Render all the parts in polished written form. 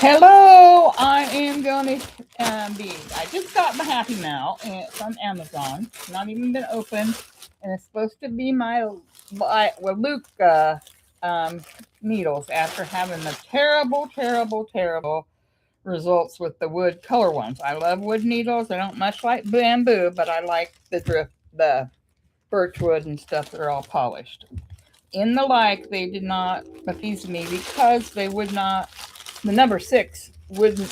Hello, I am going to I just got my Happy Mail and it's on Amazon. It's not even been opened, and it's supposed to be my Luca um, needles after having the terrible results with the wood color ones. I love wood needles. I don't much like bamboo, but I like the birch wood and stuff that are all polished. In the like, they did not appease me because they would not. The number six wouldn't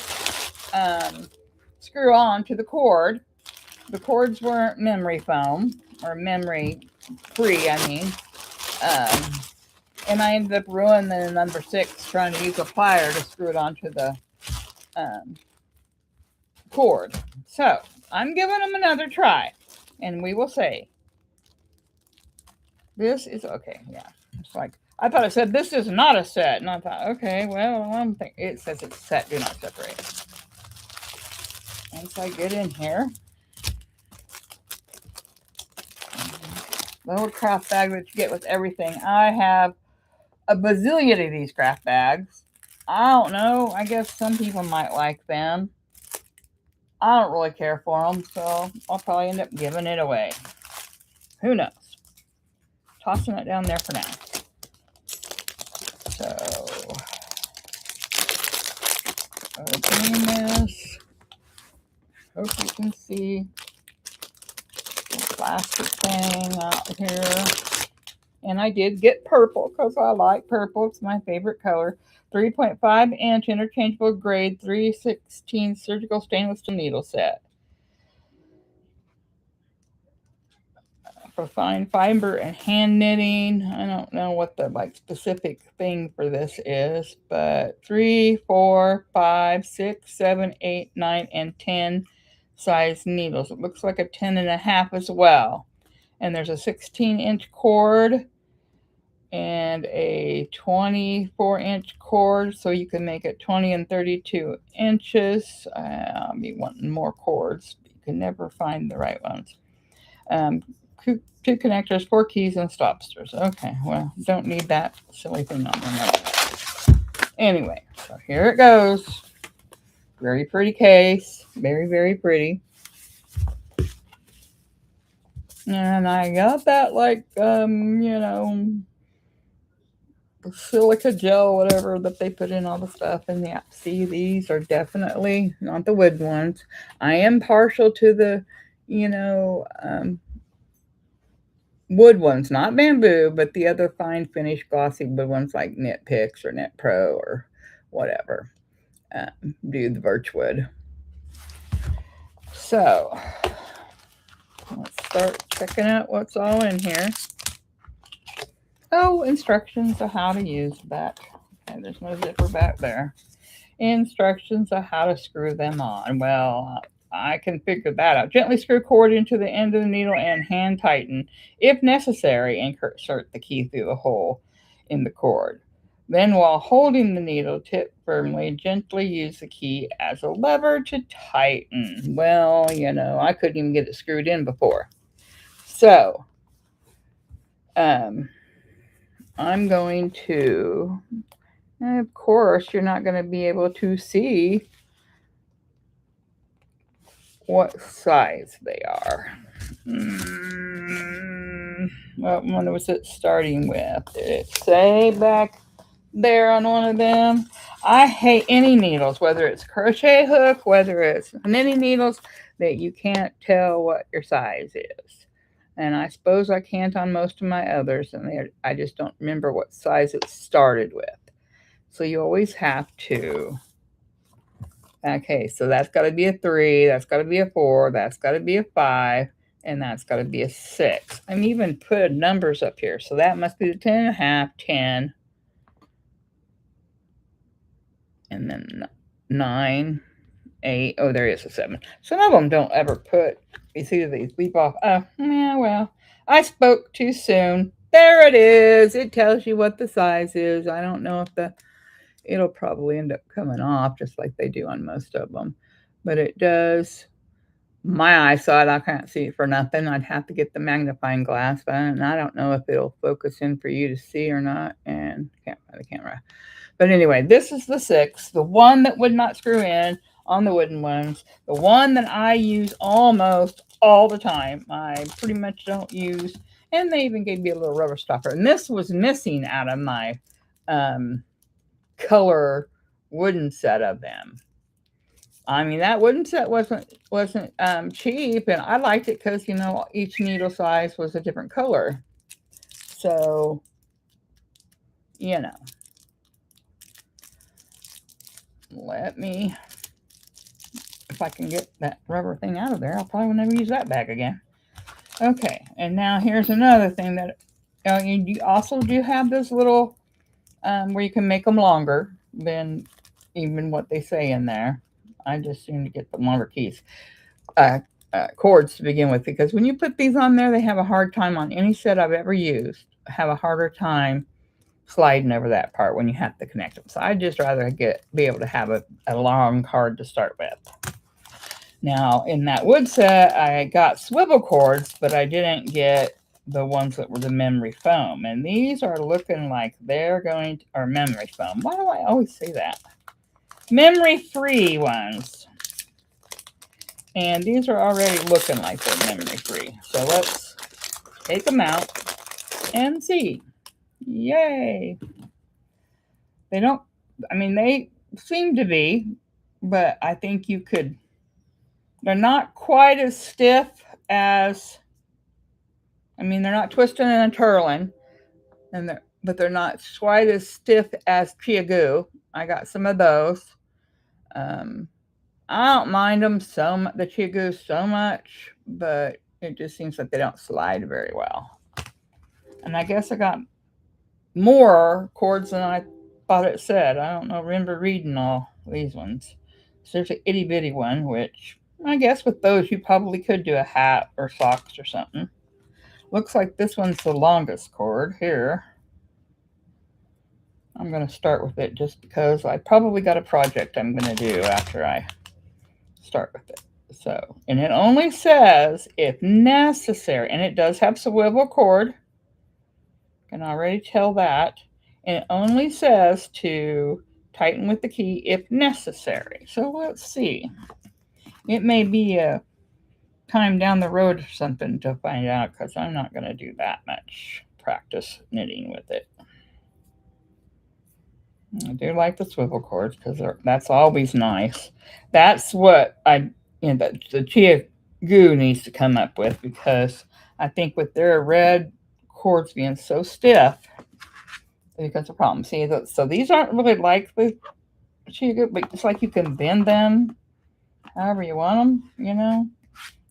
um, screw on to the cord. The cords weren't memory foam or memory free. I mean, um, and I ended up ruining the number six trying to use a plier to screw it onto the um, cord. So I'm giving them another try, and we will see. This is okay. Yeah, it's like I thought it said this is not a set, and I thought, okay, well, I'm thinking it says it's set. Do not separate. Once I get in here, the little craft bag that you get with everything. I have a bazillion of these craft bags. I don't know. I guess some people might like them. I don't really care for them, so I'll probably end up giving it away. Who knows? Tossing it down there for now. So, opening this. Hope you can see the plastic thing out here. And I did get purple because I like purple. It's my favorite color. 3.5 inch interchangeable grade 316 surgical stainless steel needle set. For fine fiber and hand knitting. I don't know what the specific thing for this is, but 3, 4, 5, 6, 7, 8, 9, and 10 size needles. It looks like a 10.5 as well. And there's a 16-inch cord and a 24-inch cord, so you can make it 20 and 32 inches. I'll be wanting more cords, but you can never find the right ones. Two connectors, 4 keys, and stopsters. Okay, well, don't need that silly thing on there. Anyway, so here it goes. Very pretty case. Very pretty. And I got that silica gel, whatever that they put in all the stuff. And yeah, see, these are definitely not the wood ones. I am partial to the, wood ones, not bamboo, but the other fine finish glossy wood ones like Knit Picks or Knit Pro or whatever. Do the birch wood. So let's start checking out what's all in here. Oh, instructions of how to use that. Okay, there's no zipper back there. Instructions of how to screw them on. Well, I can figure that out. Gently screw cord into the end of the needle and hand tighten. If necessary, insert the key through the hole in the cord. Then, while holding the needle tip firmly, gently use the key as a lever to tighten. Well, I couldn't even get it screwed in before. So, I'm going to, of course, you're not going to be able to see what size they are. What one was it starting with? Did it say back there on one of them? I hate any needles, whether it's crochet hook, whether it's knitting needles, that you can't tell what your size is. And I suppose I can't on most of my others, and I just don't remember what size it started with. So you always have to. Okay, so that's got to be a 3, that's got to be a 4, that's got to be a 5, and that's got to be a 6. I'm even put numbers up here, so that must be the 10.5, 10, and then 9, 8. Oh, there is a 7. Some of them don't ever put, you see these leap off. Oh, yeah, well, I spoke too soon. There it is. It tells you what the size is. I don't know if it'll probably end up coming off just like they do on most of them. But it does my eyesight, I can't see it for nothing. I'd have to get the magnifying glass, but I don't know if it'll focus in for you to see or not. And can't find the camera. But anyway, this is the 6, the one that would not screw in on the wooden ones, the one that I use almost all the time. I pretty much don't use, and they even gave me a little rubber stopper. And this was missing out of my color wooden set of them. I mean, that wooden set wasn't cheap, and I liked it because each needle size was a different color. So, let me, if I can get that rubber thing out of there, I'll probably never use that bag again. Okay, and now here's another thing that you also do have this little where you can make them longer than even what they say in there. I just seem to get the longer keys. Cords to begin with, because when you put these on there, they have a hard time on any set I've ever used, have a harder time sliding over that part when you have to connect them. So I'd just rather be able to have a long card to start with. Now in that wood set, I got swivel cords, but I didn't get the ones that were the memory foam. And these are looking like they're going to, or memory foam. Why do I always say that? Memory free ones. And these are already looking like they're memory free. So let's take them out and see. Yay. They don't, I mean, they seem to be, but I think you could, they're not quite as stiff as, I mean, they're not twisting and twirling, but they're not quite as stiff as Chia Goo. I got some of those. I don't mind them the Chia Goo so much, but it just seems like they don't slide very well. And I guess I got more cords than I thought it said. I don't know, remember reading all these ones. So there's an itty bitty one, which I guess with those you probably could do a hat or socks or something. Looks like this one's the longest cord here. I'm going to start with it just because I probably got a project I'm going to do after I start with it. So, and it only says if necessary, and it does have swivel cord. I can already tell that. And it only says to tighten with the key if necessary. So let's see. It may be a time down the road or something to find out, because I'm not going to do that much practice knitting with it. I do like the swivel cords because that's always nice. That's what the Chia Goo needs to come up with, because I think with their red cords being so stiff, becomes a problem. See, so these aren't really like the Chia Goo, but it's like you can bend them however you want them,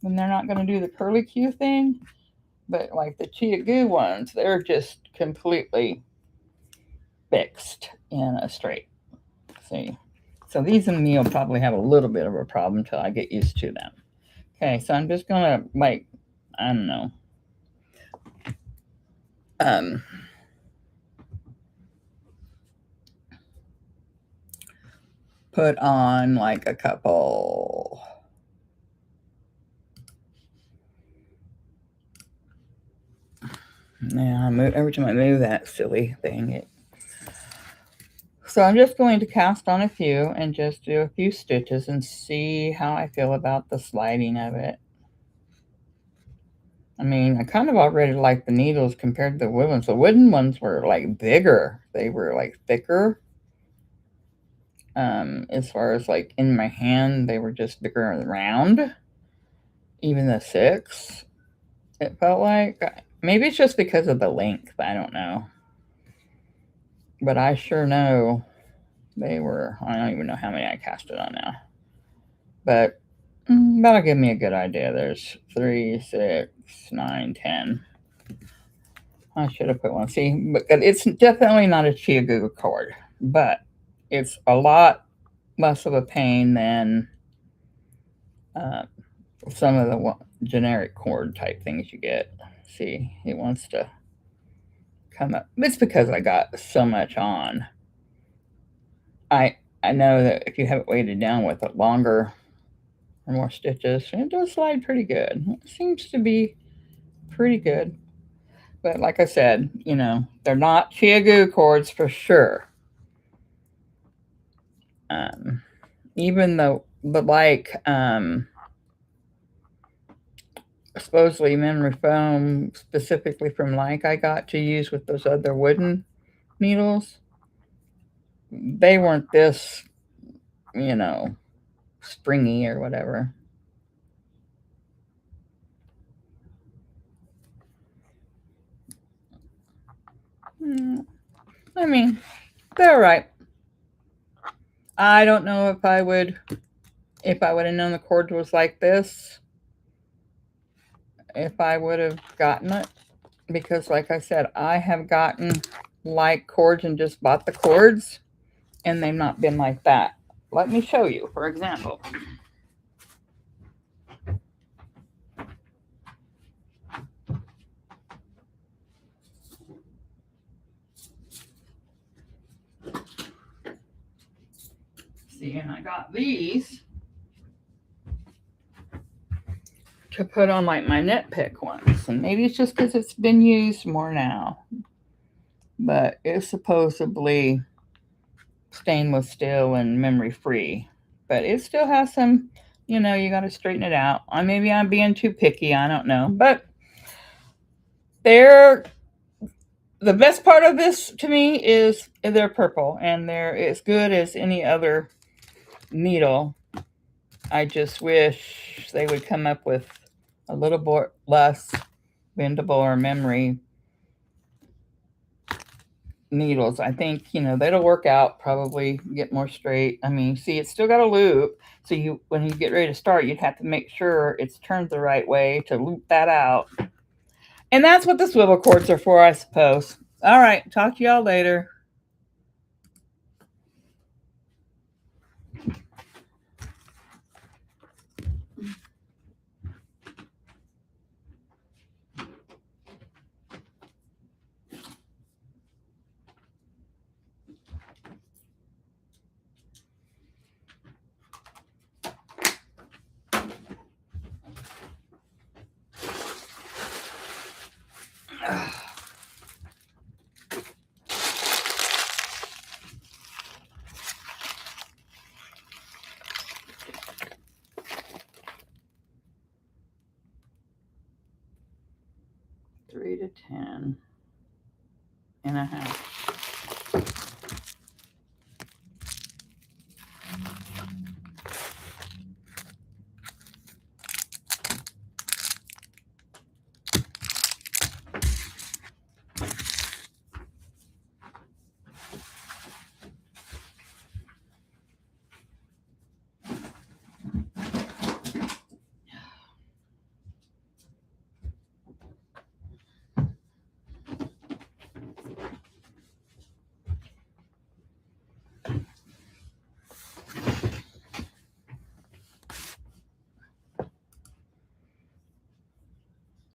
and they're not going to do the curly Q thing. But like the Chia Goo ones, they're just completely fixed in a straight. See, so these and me will probably have a little bit of a problem until I get used to them. Okay, so I'm just gonna I don't know, put on like a couple. Now every time I move that silly thing, so I'm just going to cast on a few and just do a few stitches and see how I feel about the sliding of it. I mean, I kind of already like the needles compared to the wood ones. The wooden ones were like bigger. They were like thicker. As far as like in my hand, they were just bigger and round. Even the 6, it felt like. Maybe it's just because of the length. I don't know. But I sure know they were, I don't even know how many I casted on now. But that'll give me a good idea. There's 3, 6, 9, 10. I should have put one. See, but it's definitely not a Chia Goo cord, but it's a lot less of a pain than some of the generic cord type things you get. See, it wants to come up. It's because I got so much on. I know that if you have it weighted down with it longer, or more stitches. And it does slide pretty good. It seems to be pretty good. But like I said, you know, they're not Chia Goo cords for sure. Even though the supposedly memory foam specifically from Like I got to use with those other wooden needles, they weren't this, you know, springy or whatever. I mean, they're right. I don't know if I would have known the cord was like this, if I would have gotten it. Because like I said, I have gotten like cords and just bought the cords and they've not been like that. Let me show you, for example. See, and I got these to put on like my nitpick ones. And maybe it's just because it's been used more now. But it's supposedly stainless steel and memory free. But it still has some, you know, you got to straighten it out. Or maybe I'm being too picky. I don't know. But they're, the best part of this to me is they're purple and they're as good as any other needle. I just wish they would come up with a little bit less bendable or memory needles. I think, you know, that'll work out, probably get more straight. I mean, see, it's still got a loop. So you, when you get ready to start, you'd have to make sure it's turned the right way to loop that out. And that's what the swivel cords are for, I suppose. All right. Talk to y'all later. Three to 10 and a half.